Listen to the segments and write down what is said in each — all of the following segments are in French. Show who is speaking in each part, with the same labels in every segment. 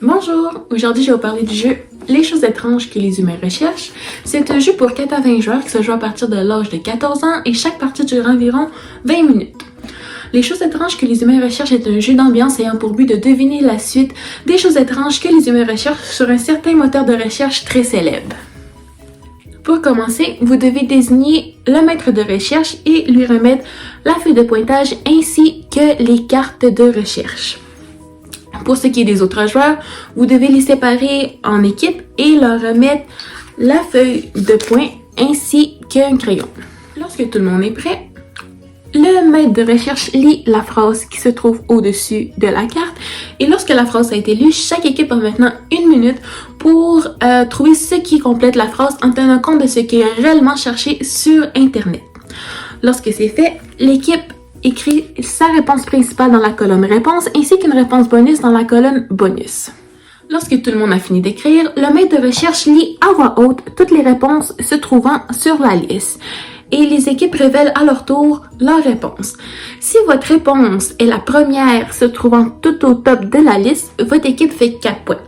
Speaker 1: Bonjour! Aujourd'hui, je vais vous parler du jeu Les choses étranges que les humains recherchent. C'est un jeu pour 4 à 20 joueurs qui se joue à partir de l'âge de 14 ans et chaque partie dure environ 20 minutes. Les choses étranges que les humains recherchent est un jeu d'ambiance ayant pour but de deviner la suite des choses étranges que les humains recherchent sur un certain moteur de recherche très célèbre. Pour commencer, vous devez désigner le maître de recherche et lui remettre la feuille de pointage ainsi que les cartes de recherche. Pour ce qui est des autres joueurs, vous devez les séparer en équipes et leur remettre la feuille de points ainsi qu'un crayon. Lorsque tout le monde est prêt, le maître de recherche lit la phrase qui se trouve au-dessus de la carte et lorsque la phrase a été lue, chaque équipe a maintenant 1 minute pour trouver ce qui complète la phrase en tenant compte de ce qui est réellement cherché sur Internet. Lorsque c'est fait, l'équipe écrit sa réponse principale dans la colonne réponse ainsi qu'une réponse bonus dans la colonne bonus. Lorsque tout le monde a fini d'écrire, le maître de recherche lit à voix haute toutes les réponses se trouvant sur la liste et les équipes révèlent à leur tour leur réponse. Si votre réponse est la première se trouvant tout au top de la liste, votre équipe fait 4 points.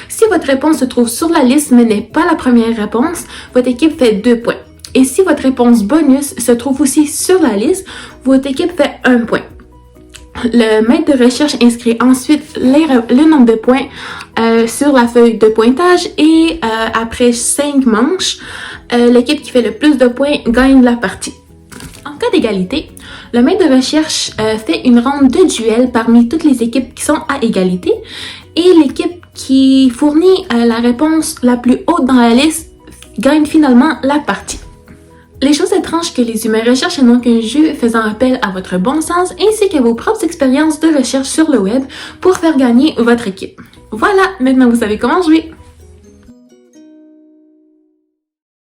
Speaker 1: Si votre réponse se trouve sur la liste mais n'est pas la première réponse, votre équipe fait 2 points. Et si votre réponse bonus se trouve aussi sur la liste, votre équipe fait 1 point. Le maître de recherche inscrit ensuite le nombre de points sur la feuille de pointage et après 5 manches, l'équipe qui fait le plus de points gagne la partie. En cas d'égalité, le maître de recherche fait une ronde de duel parmi toutes les équipes qui sont à égalité et l'équipe qui fournit la réponse la plus haute dans la liste gagne finalement la partie. Les choses étranges que les humains recherchent est donc un jeu faisant appel à votre bon sens ainsi qu'à vos propres expériences de recherche sur le web pour faire gagner votre équipe. Voilà, maintenant vous savez comment jouer!